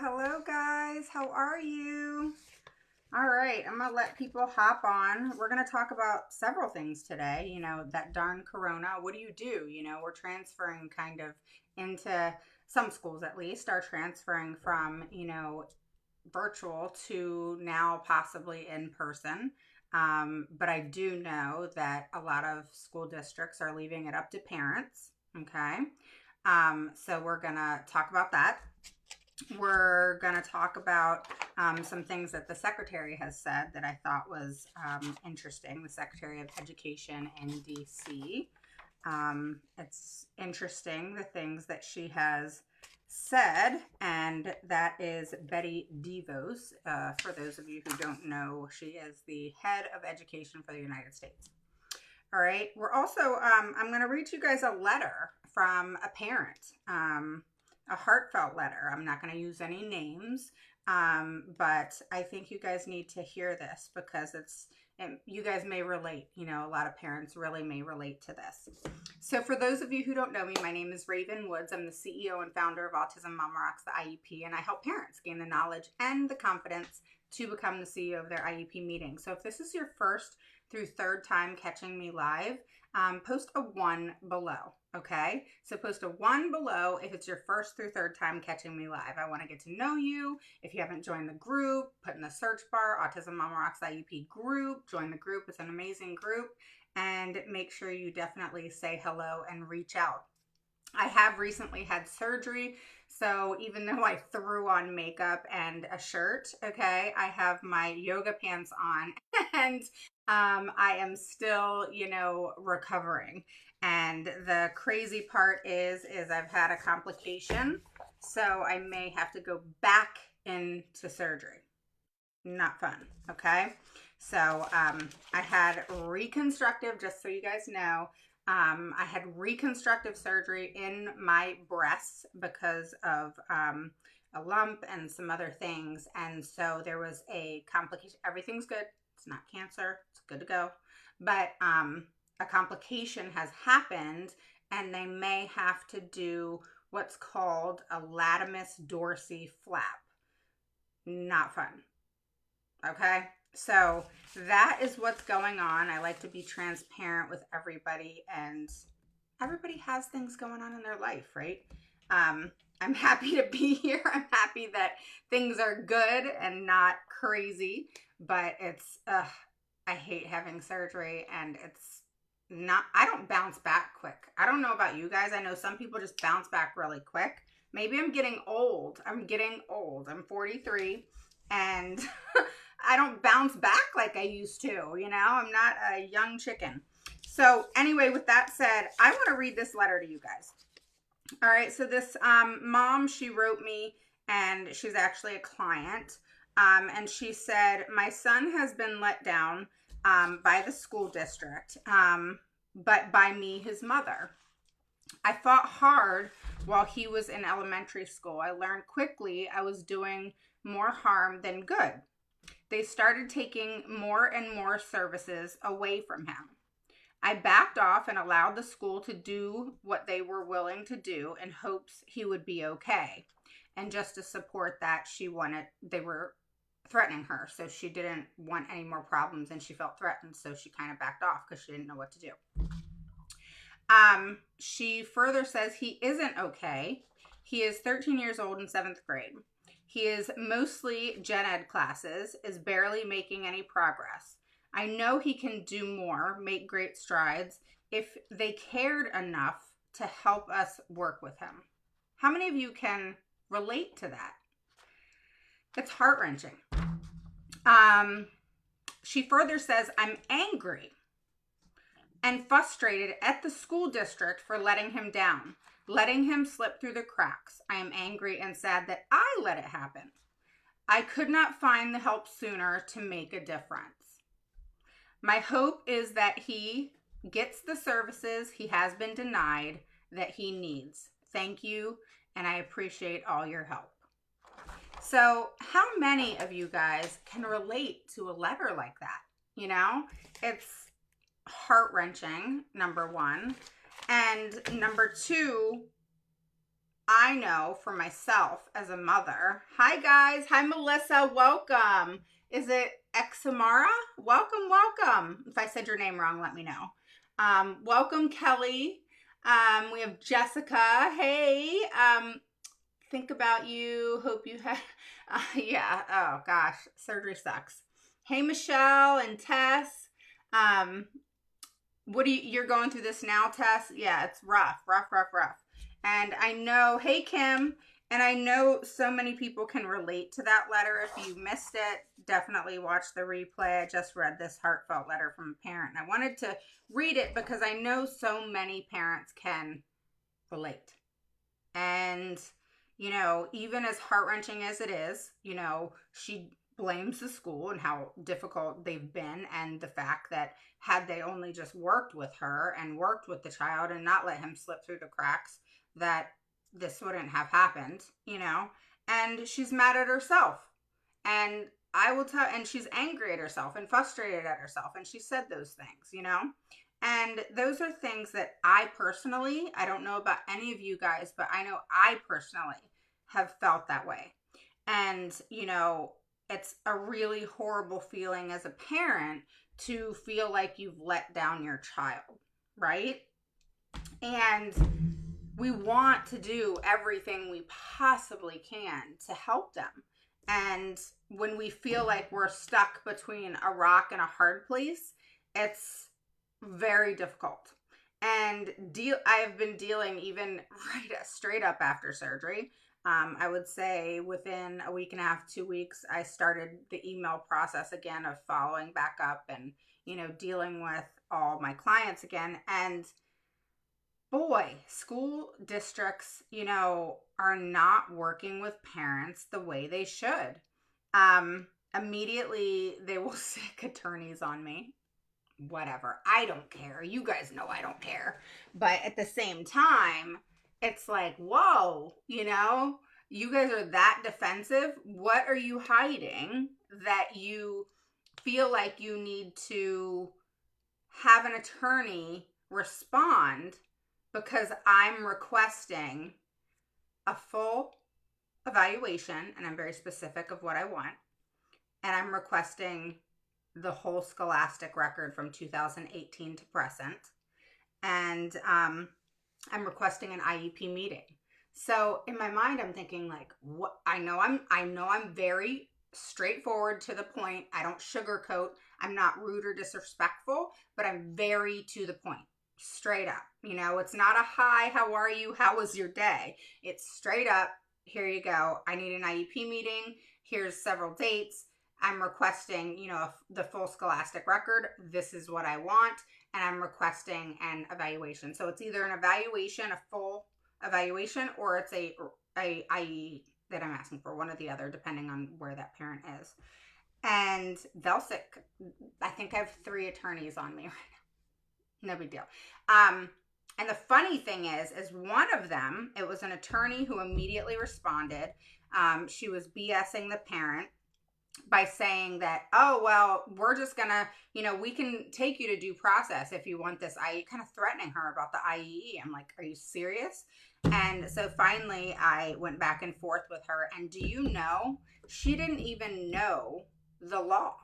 Hello guys. How are you? All right, I'm gonna let people hop on. We're gonna talk about several things today. That darn Corona. What do you do? We're transferring kind of into some schools at least are transferring from, virtual to now possibly in person. But I do know that a lot of school districts are leaving it up to parents. Okay. So we're gonna talk about that. We're going to talk about some things that the secretary has said that I thought was interesting. The Secretary of Education in DC. It's interesting the things that she has said, and that is Betty DeVos. For those of you who don't know, she is the head of education for the United States. All right. We're also, I'm going to read you guys a letter from a parent. A heartfelt letter. I'm not going to use any names, but I think you guys need to hear this because you guys may relate. A lot of parents really may relate to this. So for those of you who don't know me, my name is Raven Woods. I'm the CEO and founder of Autism Mama Rocks, the IEP, and I help parents gain the knowledge and the confidence to become the CEO of their IEP meeting. So if this is your first through third time catching me live, post a 1 below. Okay, so post a 1 below if it's your first through third time catching me live. I want to get to know you. If you haven't joined the group, put in the search bar Autism Mama Rocks IEP group. Join the group. It's an amazing group. And make sure you definitely say hello and reach out. I have recently had surgery, so even though I threw on makeup and a shirt, okay, I have my yoga pants on and I am still, recovering. And the crazy part is I've had a complication, so I may have to go back into surgery. Not fun, okay? So I had reconstructive, just so you guys know, I had reconstructive surgery in my breasts because of a lump and some other things. And so there was a complication. Everything's good. It's not cancer. It's good to go. But a complication has happened and they may have to do what's called a latimus dorsi flap. Not fun. Okay? So that is what's going on. I like to be transparent with everybody, and everybody has things going on in their life, right? I'm happy to be here. I'm happy that things are good and not crazy, but I hate having surgery, and I don't bounce back quick. I don't know about you guys. I know some people just bounce back really quick. Maybe I'm getting old. I'm 43 and I don't bounce back like I used to, I'm not a young chicken. So anyway, with that said, I want to read this letter to you guys. All right. So this mom, she wrote me, and she's actually a client. And she said, my son has been let down by the school district, but by me, his mother. I fought hard while he was in elementary school. I learned quickly I was doing more harm than good. They started taking more and more services away from him. I backed off and allowed the school to do what they were willing to do in hopes he would be okay. And just to support that, they were threatening her. So she didn't want any more problems and she felt threatened. So she kind of backed off because she didn't know what to do. She further says he isn't okay. He is 13 years old in 7th grade. He is mostly gen ed classes, is barely making any progress. I know he can do more, make great strides, if they cared enough to help us work with him. How many of you can relate to that? It's heart-wrenching. She further says, I'm angry and frustrated at the school district for letting him down, letting him slip through the cracks. I am angry and sad that I let it happen. I could not find the help sooner to make a difference. My hope is that he gets the services he has been denied that he needs. Thank you, and I appreciate all your help. So how many of you guys can relate to a letter like that? It's heart-wrenching, number one. And number two, I know for myself as a mother. Hi, guys. Hi, Melissa. Welcome. Is it Examara? Welcome, welcome. If I said your name wrong, let me know. Welcome, Kelly. We have Jessica. Hey, think about you. Hope you had, yeah. Oh, gosh. Surgery sucks. Hey, Michelle and Tess. Um, you're going through this now, Tess? Yeah, it's rough, rough, rough, rough. And I know, hey, Kim, and I know so many people can relate to that letter. If you missed it, definitely watch the replay. I just read this heartfelt letter from a parent, and I wanted to read it because I know so many parents can relate. And, even as heart wrenching as it is, she blames the school and how difficult they've been, and the fact that had they only just worked with her and worked with the child and not let him slip through the cracks, that this wouldn't have happened. And she's mad at herself. And I will tell, and she's angry at herself and frustrated at herself. And she said those things. And those are things that I don't know about any of you guys, but I know I personally have felt that way. And, it's a really horrible feeling as a parent to feel like you've let down your child, right? And we want to do everything we possibly can to help them. And when we feel like we're stuck between a rock and a hard place, it's very difficult. And I've been dealing even straight up after surgery. I would say within a week and a half, 2 weeks, I started the email process again of following back up and, dealing with all my clients again. And boy, school districts, are not working with parents the way they should. Immediately, they will sick attorneys on me. Whatever. I don't care. You guys know I don't care. But at the same time, it's like, whoa, you guys are that defensive. What are you hiding that you feel like you need to have an attorney respond because I'm requesting a full evaluation, and I'm very specific of what I want, and I'm requesting the whole scholastic record from 2018 to present, and I'm requesting an IEP meeting. So in my mind, I'm thinking like, what? I know I'm very straightforward to the point. I don't sugarcoat. I'm not rude or disrespectful, but I'm very to the point, straight up. It's not a hi, how are you, how was your day? It's straight up, here you go. I need an IEP meeting. Here's several dates. I'm requesting, the full scholastic record. This is what I want. And I'm requesting an evaluation. So it's either an evaluation, a full evaluation, or it's a IE that I'm asking for, one or the other, depending on where that parent is. And they'll sick. I think I have 3 attorneys on me right now. No big deal. And the funny thing is one of them, it was an attorney who immediately responded. She was BSing the parent by saying that, oh, well, we're just gonna, we can take you to due process if you want this IE, kind of threatening her about the IEE. I'm like, are you serious? And so finally I went back and forth with her, and do you know, she didn't even know the law.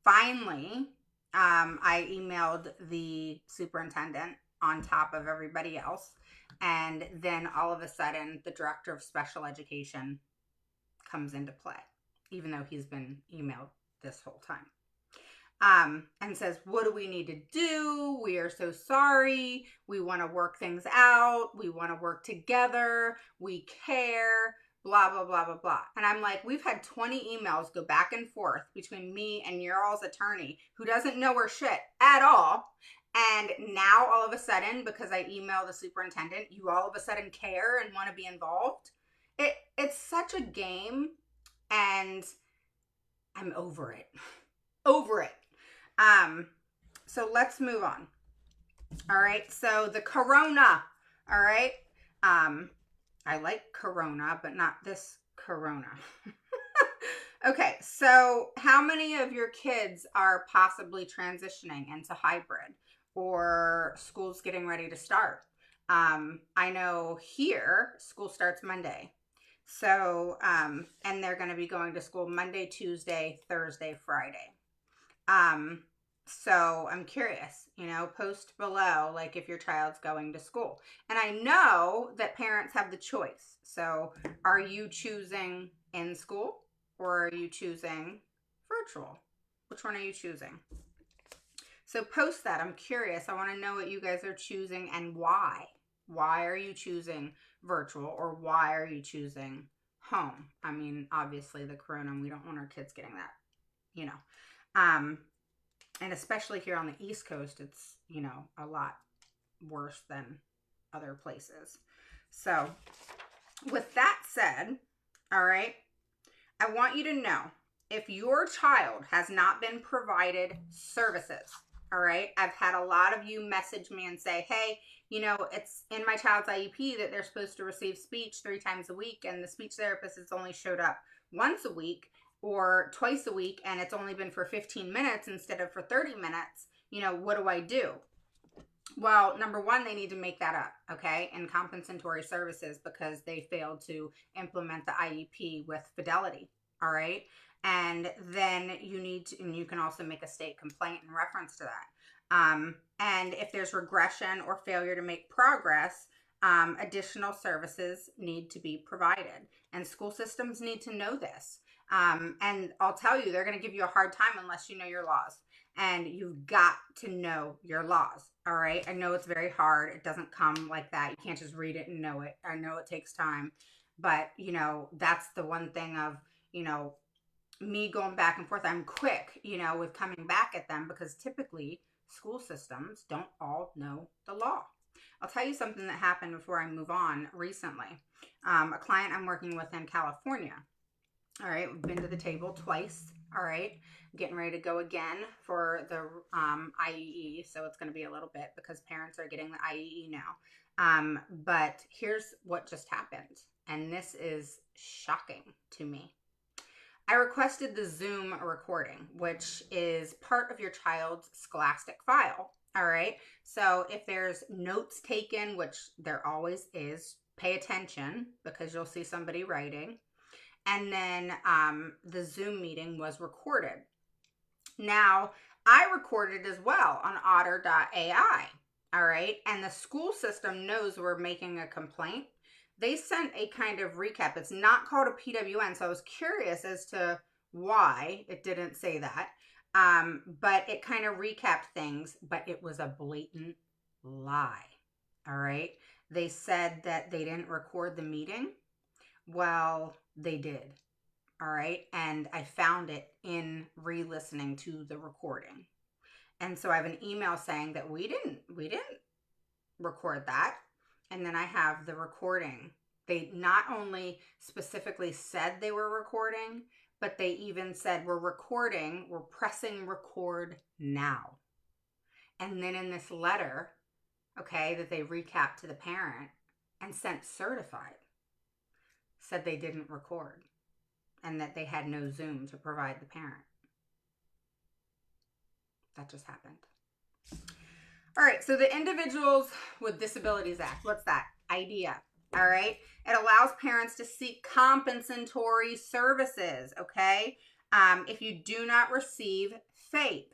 Finally, I emailed the superintendent on top of everybody else, and then all of a sudden the director of special education comes into play, even though he's been emailed this whole time. And says, what do we need to do? We are so sorry. We want to work things out. We want to work together. We care, blah, blah, blah, blah, blah. And I'm like, we've had 20 emails go back and forth between me and your all's attorney who doesn't know her shit at all. And now all of a sudden, because I emailed the superintendent, you all of a sudden care and want to be involved. It's such a game, and I'm over it. Over it. So let's move on. All right. So the Carona. All right. I like Carona, but not this Carona. Okay. So how many of your kids are possibly transitioning into hybrid or schools getting ready to start? I know here school starts Monday. So, and they're going to be going to school Monday, Tuesday, Thursday, Friday. Um, so I'm curious, post below, like if your child's going to school. And I know that parents have the choice. So are you choosing in school or are you choosing virtual? Which one are you choosing? So post that. I'm curious. I want to know what you guys are choosing and why. Why are you choosing virtual or why are you choosing home? I mean, obviously the corona, we don't want our kids getting that, you know. And especially here on the East Coast, it's, a lot worse than other places. So with that said, all right, I want you to know if your child has not been provided services, all right, I've had a lot of you message me and say, hey, it's in my child's IEP that they're supposed to receive speech 3 times a week, and the speech therapist has only showed up once a week or twice a week, and it's only been for 15 minutes instead of for 30 minutes. What do I do? Well, number one, they need to make that up, okay, in compensatory services because they failed to implement the IEP with fidelity, all right? And then you need to, and you can also make a state complaint in reference to that. And if there's regression or failure to make progress, additional services need to be provided. And school systems need to know this. And I'll tell you, they're going to give you a hard time unless you know your laws. And you've got to know your laws, all right? I know it's very hard. It doesn't come like that. You can't just read it and know it. I know it takes time. But, that's the one thing of, me going back and forth. I'm quick, with coming back at them because typically school systems don't all know the law. I'll tell you something that happened before I move on recently. A client I'm working with in California. All right, we've been to the table twice. All right, getting ready to go again for the IEE. So it's going to be a little bit because parents are getting the IEE now. But here's what just happened. And this is shocking to me. I requested the Zoom recording, which is part of your child's scholastic file. All right. So if there's notes taken, which there always is, pay attention because you'll see somebody writing. And then the Zoom meeting was recorded. Now, I recorded as well on otter.ai, all right? And the school system knows we're making a complaint. They sent a kind of recap. It's not called a PWN, so I was curious as to why it didn't say that. But it kind of recapped things, but it was a blatant lie, all right? They said that they didn't record the meeting. Well, they did. All right. And I found it in re-listening to the recording. And so I have an email saying that we didn't record that. And then I have the recording. They not only specifically said they were recording, but they even said we're recording, we're pressing record now. And then in this letter, okay, that they recapped to the parent and sent certified, said they didn't record and that they had no Zoom to provide the parent. That just happened. All right, so the Individuals with Disabilities Act, what's that? IDEA, all right? It allows parents to seek compensatory services, okay? If you do not receive FAPE.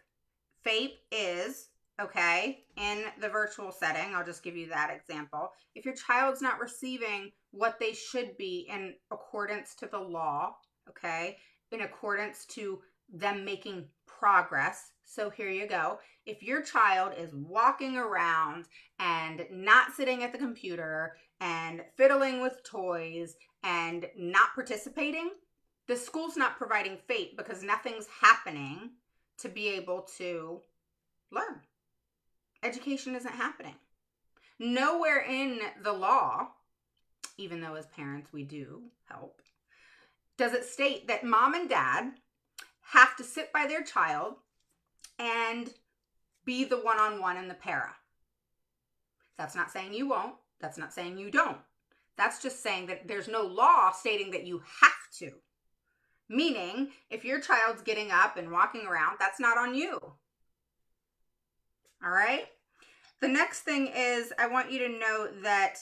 FAPE is, okay, in the virtual setting, I'll just give you that example. If your child's not receiving what they should be in accordance to the law, okay, in accordance to them making progress. So here you go. If your child is walking around and not sitting at the computer and fiddling with toys and not participating, the school's not providing FAPE because nothing's happening to be able to learn. Education isn't happening. Nowhere in the law, even though as parents we do help, does it state that mom and dad have to sit by their child and be the one-on-one in the para. That's not saying you won't. That's not saying you don't. That's just saying that there's no law stating that you have to. Meaning, if your child's getting up and walking around, that's not on you. All right? The next thing is I want you to know that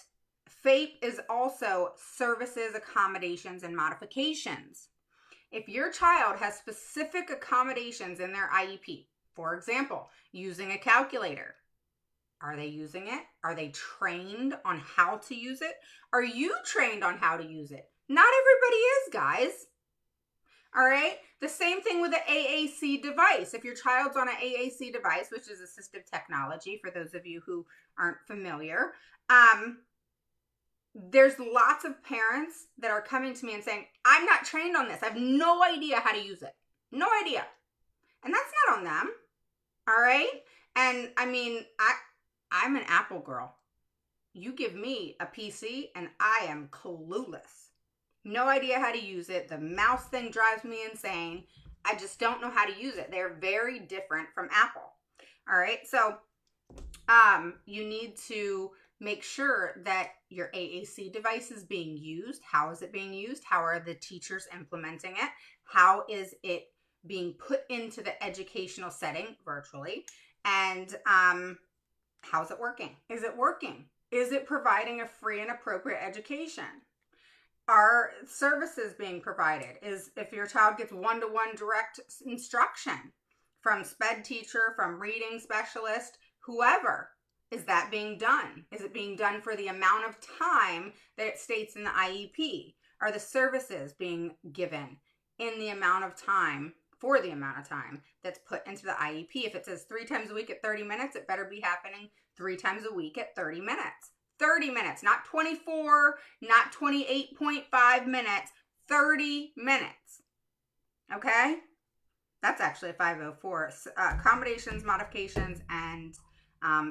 FAPE is also services, accommodations, and modifications. If your child has specific accommodations in their IEP, for example, using a calculator, are they using it? Are they trained on how to use it? Are you trained on how to use it? Not everybody is, guys. All right. The same thing with the AAC device. If your child's on an AAC device, which is assistive technology, for those of you who aren't familiar, there's lots of parents that are coming to me and saying, I'm not trained on this. I have no idea how to use it. No idea. And that's not on them. All right. And I mean, I'm an Apple girl. You give me a PC and I am clueless. No idea how to use it. The mouse thing drives me insane. I just don't know how to use it. They're very different from Apple. All right. So you need to make sure that your AAC device is being used. How is it being used? How are the teachers implementing it? How is it being put into the educational setting virtually? And how's it working? Is it working? Is it providing a free and appropriate education? Are services being provided? Is if your child gets one-to-one direct instruction from SPED teacher, from reading specialist, whoever, is that being done? Is it being done for the amount of time that it states in the IEP? Are the services being given in the amount of time, for the amount of time that's put into the IEP? If it says 3 times a week at 30 minutes, it better be happening 3 times a week at 30 minutes. 30 minutes, not 24, not 28.5 minutes, 30 minutes. Okay? That's actually a 504. Accommodations, modifications, and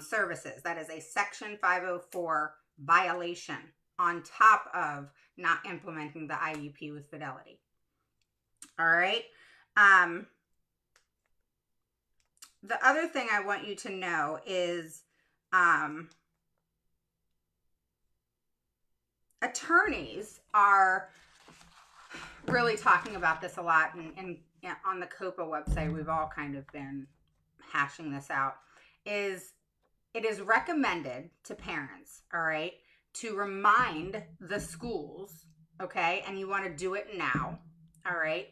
services. That is a Section 504 violation on top of not implementing the IEP with fidelity. All right? The other thing I want you to know is attorneys are really talking about this a lot, and on the COPA website, we've all kind of been hashing this out, is it is recommended to parents, all right, to remind the schools, okay, and you want to do it now, all right,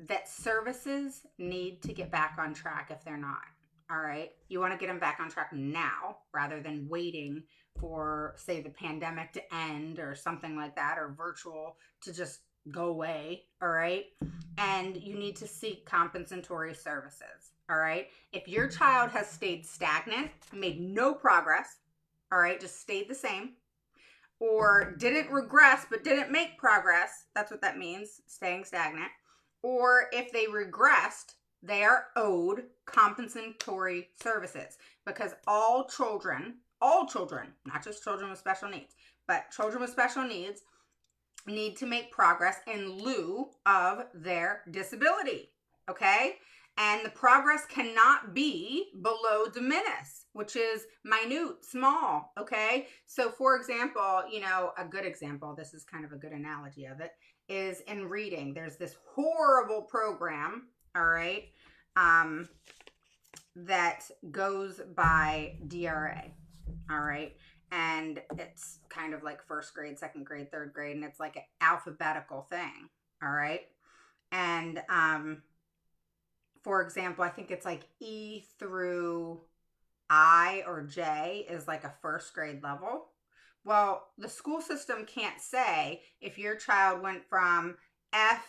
that services need to get back on track if they're not, all right? You want to get them back on track now rather than waiting for, say, the pandemic to end or something like that, or virtual to just go away, all right? And you need to seek compensatory services, all right? If your child has stayed stagnant, made no progress, all right, just stayed the same, or didn't regress but didn't make progress, that's what that means, staying stagnant, or if they regressed, they are owed compensatory services, because all children, not just children with special needs, but children with special needs need to make progress in lieu of their disability, okay? And the progress cannot be below de minimis, which is minute, small, okay? So for example, you know, a good example, this is kind of a good analogy of it, is in reading. There's this horrible program, all right, that goes by DRA, all right? And it's kind of like first grade, second grade, third grade, and it's like an alphabetical thing, all right? And for example, I think it's like E through I or J is like a first grade level. Well, the school system can't say if your child went from F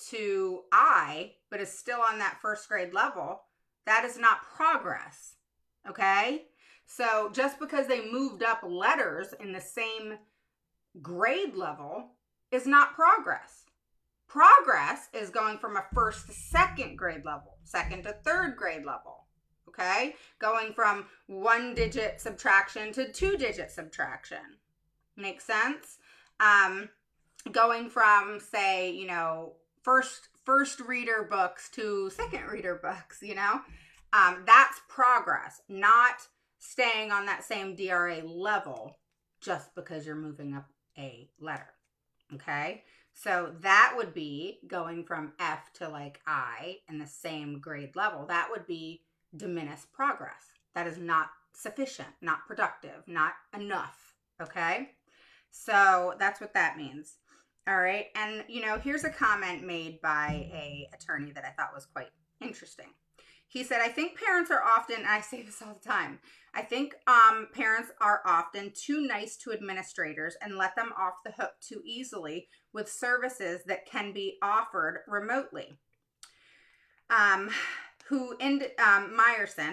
to I, but is still on that first grade level, that is not progress, okay? So just because they moved up letters in the same grade level is not progress. Progress is going from a first to second grade level, second to third grade level, okay? Going from 1-digit subtraction to 2-digit subtraction. Makes sense? Going from, say, you know, first reader books to second reader books, you know? That's progress, not staying on that same DRA level just because you're moving up a letter, okay? So that would be going from F to like I in the same grade level. That would be diminish progress. That is not sufficient, not productive, not enough. Okay? So that's what that means. All right. And, here's a comment made by a attorney that I thought was quite interesting. He said, I think parents are often, and I say this all the time, I think parents are often too nice to administrators and let them off the hook too easily with services that can be offered remotely. Meyerson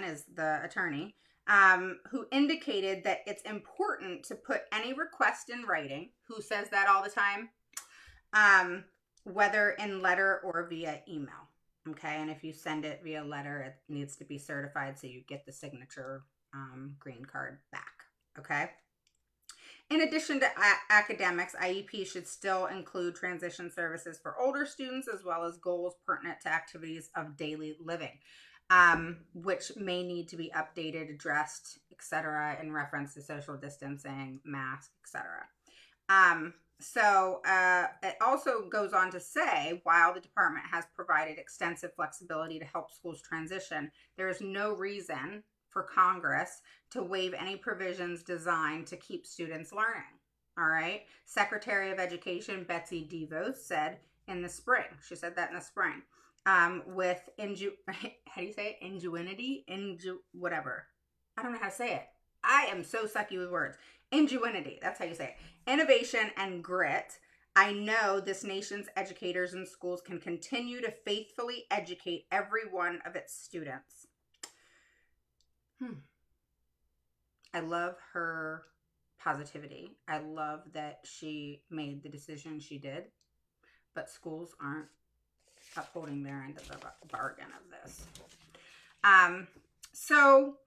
is the attorney, who indicated that it's important to put any request in writing. Who says that all the time? Whether in letter or via email. Okay, and if you send it via letter, it needs to be certified so you get the signature green card back. Okay. In addition to academics, IEP should still include transition services for older students as well as goals pertinent to activities of daily living, which may need to be updated, addressed, etc., in reference to social distancing, masks, etc. So it also goes on to say, while the department has provided extensive flexibility to help schools transition, there is no reason for Congress to waive any provisions designed to keep students learning. All right. Secretary of Education Betsy DeVos said in the spring, she said that in the spring, with how do you say it? Ingenuity? Whatever. I don't know how to say it. I am so sucky with words. Ingenuity. That's how you say it. Innovation and grit. I know this nation's educators and schools can continue to faithfully educate every one of its students. I love her positivity. I love that she made the decision she did, but schools aren't upholding their end of the bargain of this. So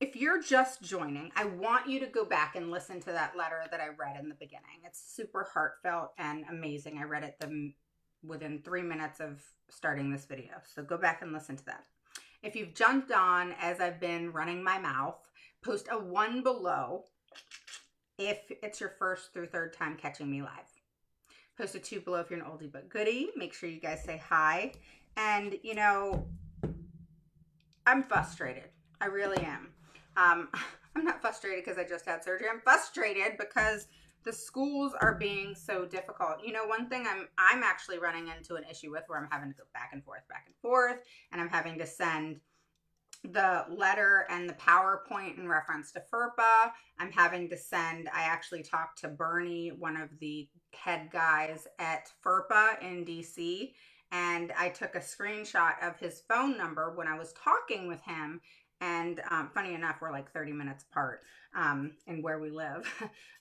if you're just joining, I want you to go back and listen to that letter that I read in the beginning. It's super heartfelt and amazing. I read it within 3 minutes of starting this video. So go back and listen to that. If you've jumped on as I've been running my mouth, post a 1 below if it's your first through third time catching me live. Post a 2 below if you're an oldie but goodie. Make sure you guys say hi. And, I'm frustrated. I really am. I'm not frustrated because I just had surgery. I'm frustrated because the schools are being so difficult. One thing I'm actually running into an issue with where I'm having to go back and forth, and I'm having to send the letter and the PowerPoint in reference to FERPA. I actually talked to Bernie, one of the head guys at FERPA in DC, and I took a screenshot of his phone number when I was talking with him. And funny enough, we're like 30 minutes apart in where we live.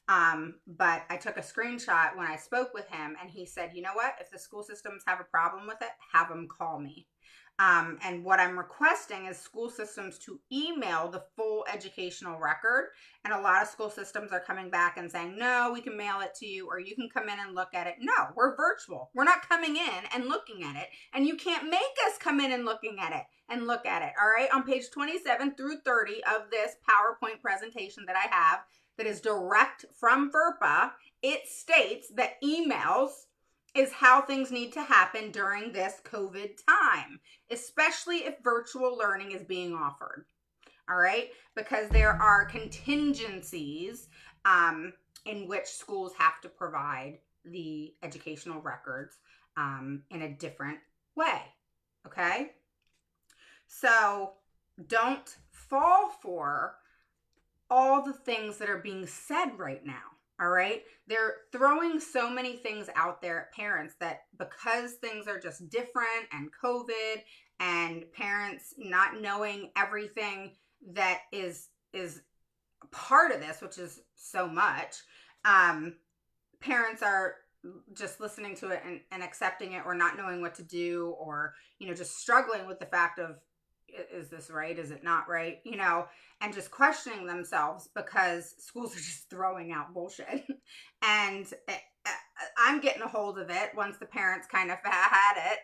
But I took a screenshot when I spoke with him, and he said, you know what? If the school systems have a problem with it, have them call me. And what I'm requesting is school systems to email the full educational record. And a lot of school systems are coming back and saying, no, we can mail it to you, or you can come in and look at it. No, we're virtual. We're not coming in and looking at it. And you can't make us come in and look at it. All right. On page 27 through 30 of this PowerPoint presentation that I have that is direct from FERPA, it states that emails is how things need to happen during this COVID time, especially if virtual learning is being offered. All right, because there are contingencies in which schools have to provide the educational records in a different way. Okay, so don't fall for all the things that are being said right now. All right. They're throwing so many things out there at parents that because things are just different and COVID and parents not knowing everything that is part of this, which is so much, parents are just listening to it and accepting it or not knowing what to do, or, just struggling with the fact of, is this right? Is it not right? And just questioning themselves because schools are just throwing out bullshit. And I'm getting a hold of it once the parents kind of had it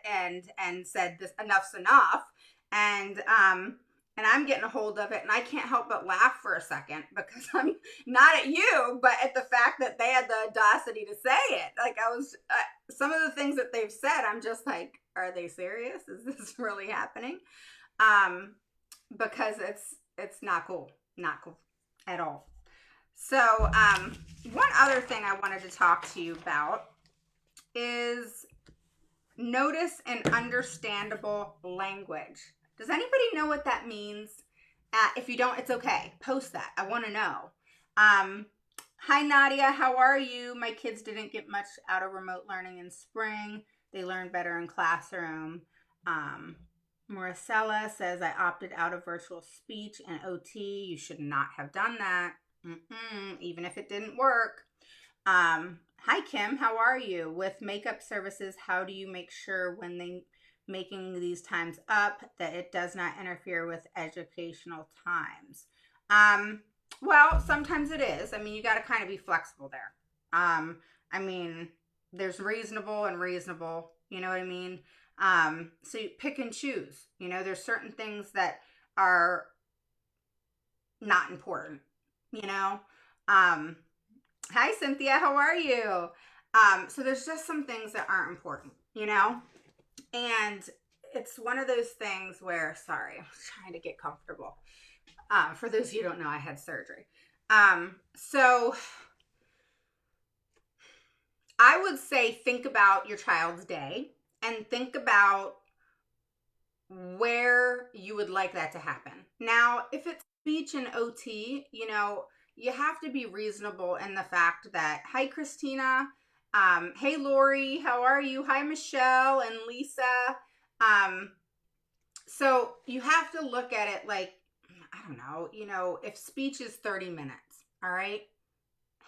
and said this, enough's enough. And I'm getting a hold of it, and I can't help but laugh for a second because I'm not at you, but at the fact that they had the audacity to say it. Like some of the things that they've said, I'm just like, are they serious? Is this really happening? um, because it's not cool, not cool at all. So, one other thing I wanted to talk to you about is notice and understandable language. Does anybody know what that means? If you don't, it's okay. Post that. I want to know. Hi, Nadia. How are you? My kids didn't get much out of remote learning in spring. They learned better in classroom. Um, Maricela says, I opted out of virtual speech and OT. You should not have done that. Even if it didn't work. Hi Kim, how are you? With makeup services, how do you make sure when they making these times up that it does not interfere with educational times? Well, sometimes it is. I mean, you got to kind of be flexible there. I mean, there's reasonable and reasonable, you know what I mean? So you pick and choose. You know, there's certain things that are not important, you know? Um, Hi, Cynthia. How are you? So there's just some things that aren't important, you know? And it's one of those things where, sorry, I was trying to get comfortable. For those of you who don't know, I had surgery. So I would say think about your child's day and think about where you would like that to happen. Now, if it's speech and OT, you know, you have to be reasonable in the fact that, hi, Christina. Hey, Lori, how are you? Hi, Michelle and Lisa. So you have to look at it like, I don't know, you know, if speech is 30 minutes, all right,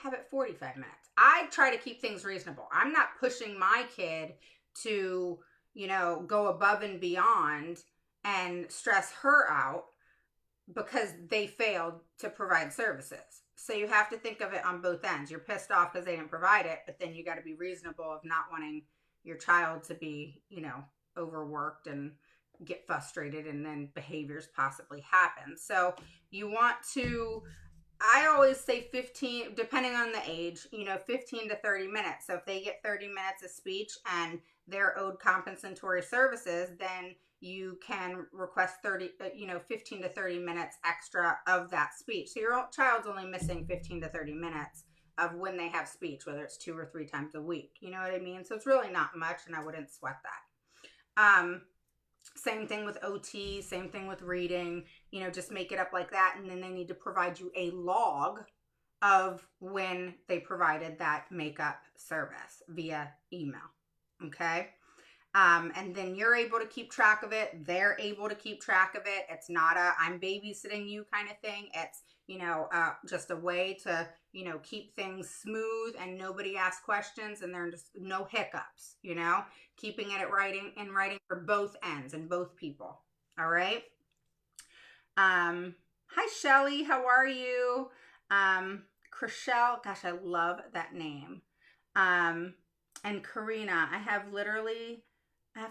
have it 45 minutes. I try to keep things reasonable. I'm not pushing my kid to, you know, go above and beyond and stress her out because they failed to provide services. So you have to think of it on both ends. You're pissed off because they didn't provide it, but then you got to be reasonable of not wanting your child to be, you know, overworked and get frustrated and then behaviors possibly happen. So you want to, I always say 15, depending on the age, you know, 15 to 30 minutes. So if they get 30 minutes of speech and they're owed compensatory services, then you can request 30, you know, 15 to 30 minutes extra of that speech. So your child's only missing 15 to 30 minutes of when they have speech, whether it's 2 or 3 times a week. You know what I mean? So it's really not much, and I wouldn't sweat that. Same thing with OT, same thing with reading, you know, just make it up like that. And then they need to provide you a log of when they provided that makeup service via email. Okay. And then you're able to keep track of it. They're able to keep track of it. It's not a I'm babysitting you kind of thing. It's, you know, just a way to, you know, keep things smooth and nobody asks questions and there's just no hiccups, you know, keeping it in writing for both ends and both people. All right. Hi, Shelly. How are you? Chriselle, gosh, I love that name. And Karina, I have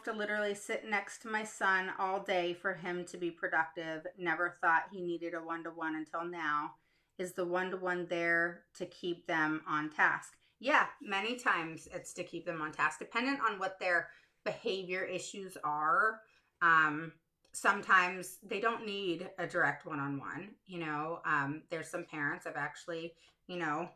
to literally sit next to my son all day for him to be productive. Never thought he needed a one-to-one until now. Is the one-to-one there to keep them on task? Yeah, many times it's to keep them on task, dependent on what their behavior issues are. Sometimes they don't need a direct one-on-one. You know, there's some parents I've actually, you know,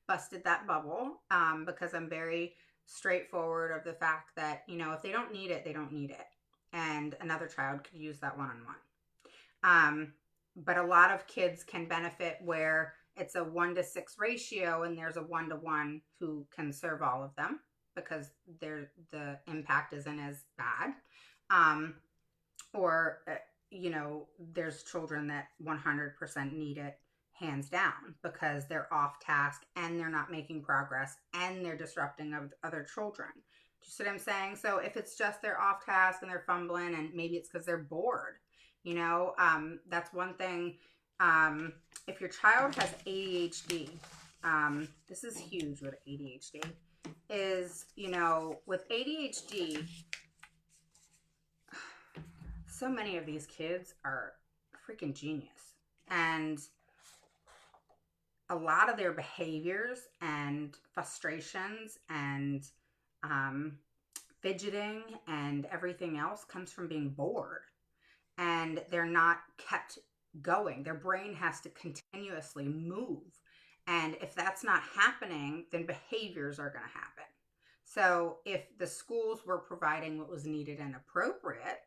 busted that bubble because I'm very straightforward of the fact that, you know, if they don't need it, they don't need it. And another child could use that one-on-one. But a lot of kids can benefit where it's a 1-to-6 ratio and there's a 1-to-1 who can serve all of them because the impact isn't as bad. Or, you know, there's children that 100% need it hands down because they're off task and they're not making progress and they're disrupting other children. Do you see what I'm saying? So if it's just they're off task and they're fumbling and maybe it's because they're bored, you know, that's one thing. If your child has ADHD, this is huge with ADHD, is, you know, with ADHD, so many of these kids are freaking genius. And a lot of their behaviors and frustrations and fidgeting and everything else comes from being bored. and they're not kept going. Their brain has to continuously move. And if that's not happening, then behaviors are going to happen. So if the schools were providing what was needed and appropriate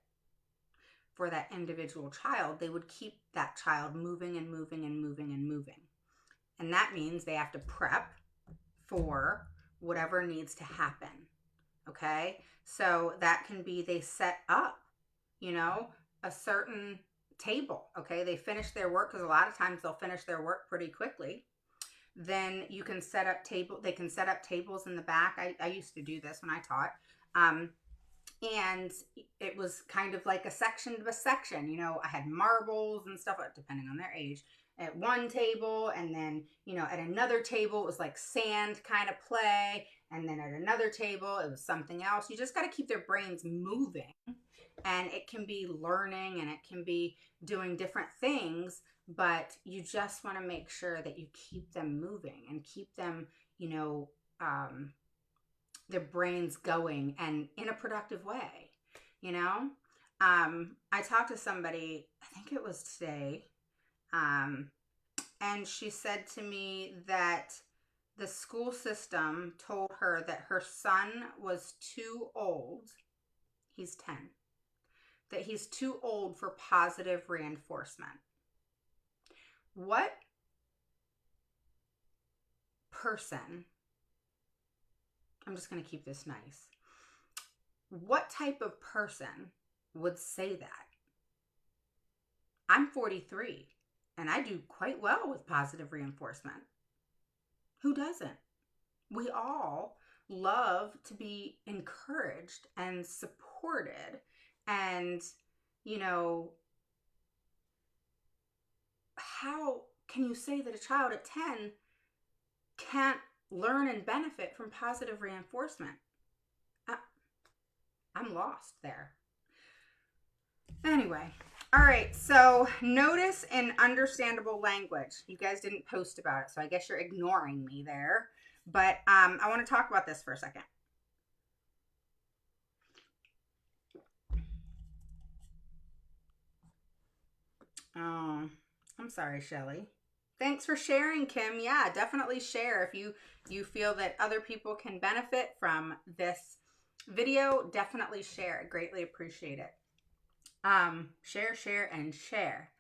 for that individual child, they would keep that child moving and moving and moving and moving. And that means they have to prep for whatever needs to happen. Okay? So that can be they set up, a certain table. Okay? They finish their work, because a lot of times they'll finish their work pretty quickly. Then you can set up they can set up tables in the back. I used to do this when I taught. And it was kind of like a section to a section. I had marbles and stuff, depending on their age, at one table. And then, at another table, it was like sand kind of play. And then at another table, it was something else. You just got to keep their brains moving. And it can be learning, and it can be doing different things. But you just want to make sure that you keep them moving and keep them, their brains going and in a productive way. I talked to somebody, I think it was today, and she said to me that the school system told her that her son was too old. He's 10. That he's too old for positive reinforcement. What person, I'm just going to keep this nice, what type of person would say that? I'm 43 and I do quite well with positive reinforcement. Who doesn't? We all love to be encouraged and supported. And, how can you say that a child at 10 can't learn and benefit from positive reinforcement? I'm lost there. Anyway, all right, so notice in understandable language. You guys didn't post about it, so I guess you're ignoring me there. But I want to talk about this for a second. Oh, I'm sorry, Shelly. Thanks for sharing, Kim. Yeah, definitely share if you feel that other people can benefit from this video. Definitely share. I greatly appreciate it. Share, and share.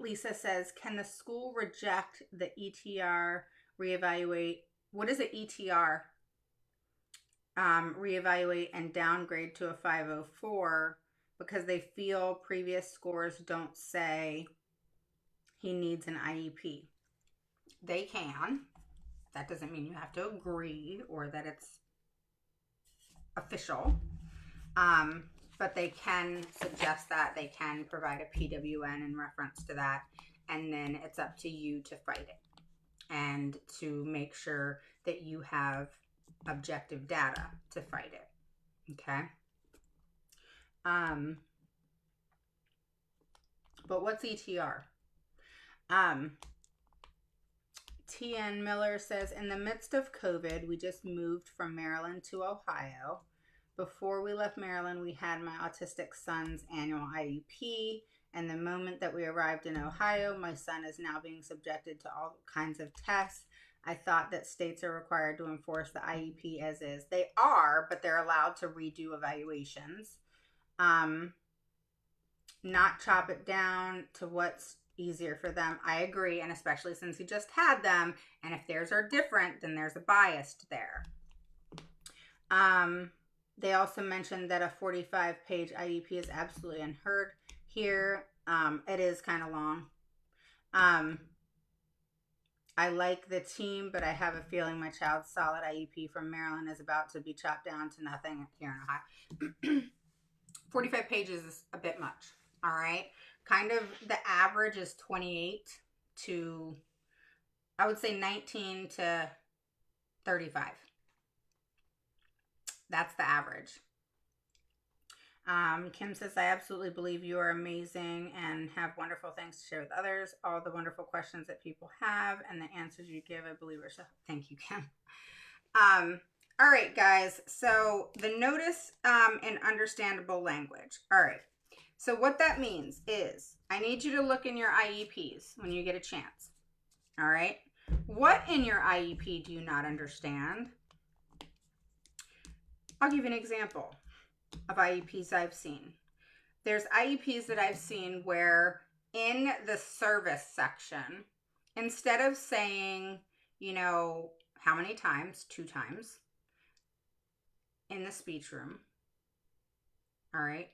Lisa says, can the school reject the ETR, reevaluate? What is it, ETR? Reevaluate and downgrade to a 504 because they feel previous scores don't say he needs an IEP. They can. That doesn't mean you have to agree or that it's official. But they can suggest that. They can provide a PWN in reference to that. And then it's up to you to fight it and to make sure that you have objective data to fight it. Okay? But what's ETR? TN Miller says, in the midst of COVID, we just moved from Maryland to Ohio. Before we left Maryland, we had my autistic son's annual IEP. And the moment that we arrived in Ohio, my son is now being subjected to all kinds of tests. I thought that states are required to enforce the IEP as is. They are, but they're allowed to redo evaluations. Not chop it down to what's easier for them. I agree, and especially since you just had them, and if theirs are different, then there's a bias there. They also mentioned that a 45-page IEP is absolutely unheard here. It is kind of long. I like the team, but I have a feeling my child's solid IEP from Maryland is about to be chopped down to nothing here in Ohio. 45 pages is a bit much. All right. Kind of the average is 28 to, I would say 19 to 35. That's the average. Kim says, I absolutely believe you are amazing and have wonderful things to share with others. All the wonderful questions that people have and the answers you give, I believe are so. Thank you, Kim. All right, guys. So the notice in understandable language. All right. So what that means is I need you to look in your IEPs when you get a chance. All right? What in your IEP do you not understand? I'll give you an example of IEPs I've seen. There's IEPs that I've seen where in the service section, instead of saying, you know, how many times, 2 times in the speech room, all right,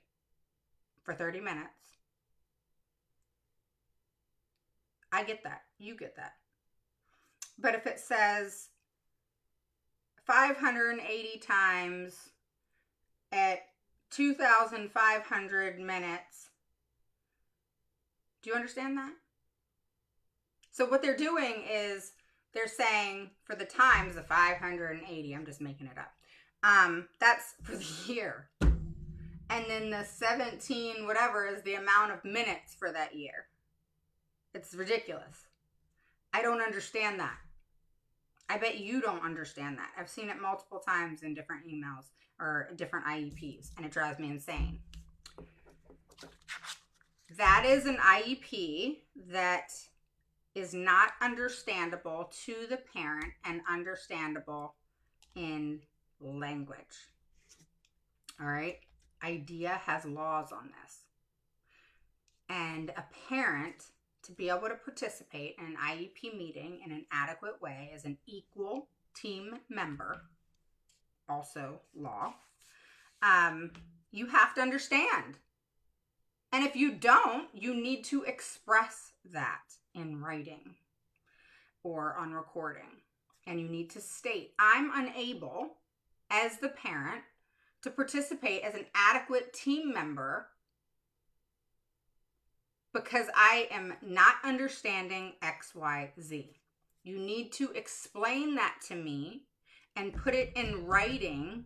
for 30 minutes. I get that. You get that. But if it says 580 times at 2,500 minutes, do you understand that? So what they're doing is they're saying for the times of 580, I'm just making it up. That's for the year. And then the 17 whatever is the amount of minutes for that year. It's ridiculous. I don't understand that. I bet you don't understand that. I've seen it multiple times in different emails or different IEPs, and it drives me insane. That is an IEP that is not understandable to the parent and understandable in language. All right? IDEA has laws on this. And a parent, to be able to participate in an IEP meeting in an adequate way as an equal team member, also law, you have to understand. And if you don't, you need to express that in writing or on recording. And you need to state, I'm unable as the parent to participate as an adequate team member because I am not understanding X, Y, Z. You need to explain that to me and put it in writing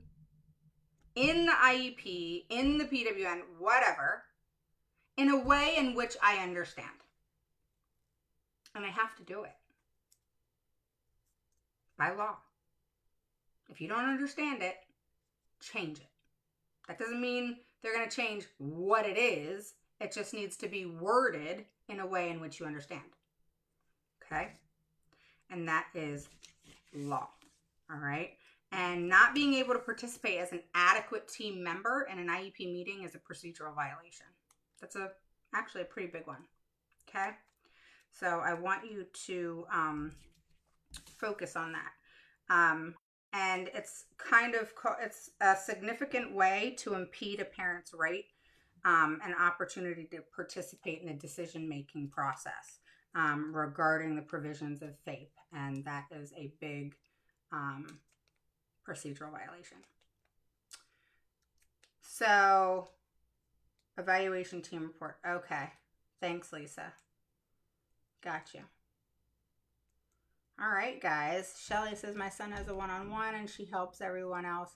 in the IEP, in the PWN, whatever, in a way in which I understand. And I have to do it by law. If you don't understand it, change it. That doesn't mean they're going to change what it is. It just needs to be worded in a way in which you understand. Okay? And that is law. All right? And not being able to participate as an adequate team member in an IEP meeting is a procedural violation. That's actually a pretty big one. Okay? So I want you to focus on that. And it's it's a significant way to impede a parent's right an opportunity to participate in the decision-making process regarding the provisions of FAPE. And that is a big procedural violation. So, evaluation team report. Okay. Thanks, Lisa. Gotcha. All right, guys. Shelly says my son has a one-on-one and she helps everyone else.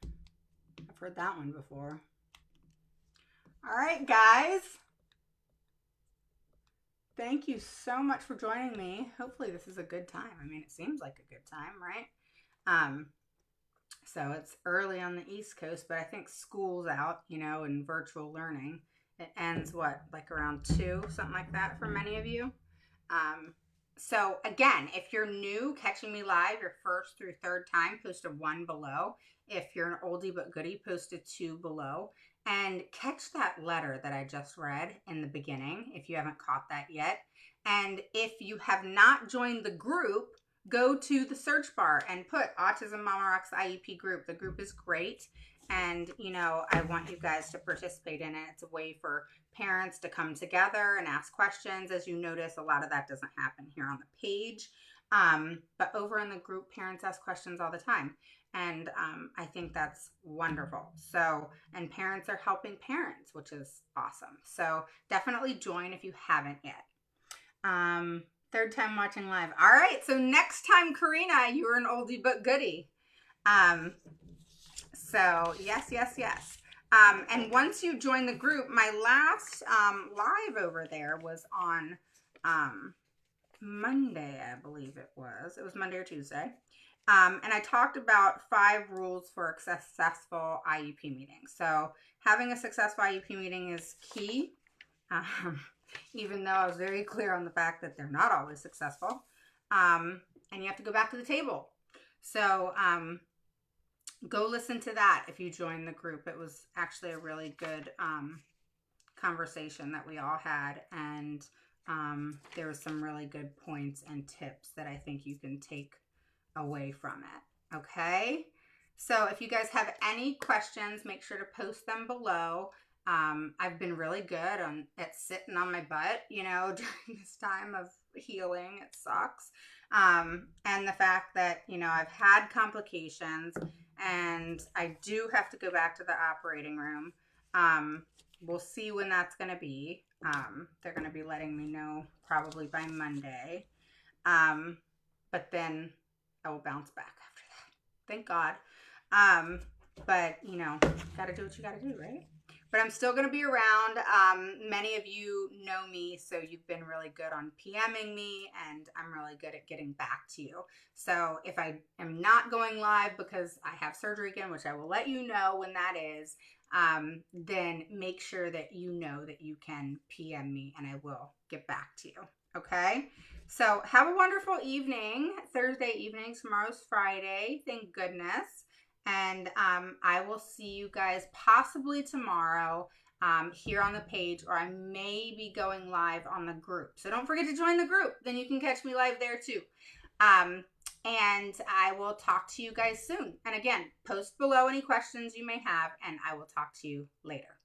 I've heard that one before. All right, guys. Thank you so much for joining me. Hopefully this is a good time. I mean, it seems like a good time, right? So it's early on the East Coast, but I think school's out, you know, and virtual learning. It ends, what, like around 2, something like that for many of you. So again, if you're new, catching me live, your first through third time, post a 1 below. If you're an oldie but goodie, post a 2 below. And catch that letter that I just read in the beginning, if you haven't caught that yet. And if you have not joined the group, go to the search bar and put Autism Mama Rocks IEP group. The group is great. And, you know, I want you guys to participate in it. It's a way for parents to come together and ask questions. As you notice, a lot of that doesn't happen here on the page. But over in the group, parents ask questions all the time. And I think that's wonderful. So, and parents are helping parents, which is awesome. So definitely join if you haven't yet. Third time watching live. All right. So next time, Karina, you were an oldie but goodie. So yes. And once you join the group, my last live over there was on Monday, I believe it was. It was Monday or Tuesday. And I talked about 5 rules for a successful IEP meeting. So having a successful IEP meeting is key, um, even though I was very clear on the fact that they're not always successful. And you have to go back to the table. So go listen to that if you join the group. It was actually a really good conversation that we all had, and there were some really good points and tips that I think you can take away from it. Okay, so if you guys have any questions, make sure to post them below. I've been really good at sitting on my butt, during this time of healing. It sucks. And the fact that, I've had complications and I do have to go back to the operating room. We'll see when that's going to be. They're going to be letting me know probably by Monday. But then I will bounce back after that. Thank God. But, got to do what you got to do, right? But I'm still going to be around. Many of you know me, so you've been really good on PMing me, and I'm really good at getting back to you. So if I am not going live because I have surgery again, which I will let you know when that is, then make sure that you know that you can PM me, and I will get back to you. Okay? So have a wonderful evening. Thursday evening. Tomorrow's Friday. Thank goodness. And I will see you guys possibly tomorrow here on the page, or I may be going live on the group. So don't forget to join the group. Then you can catch me live there too. And I will talk to you guys soon. And again, post below any questions you may have, and I will talk to you later.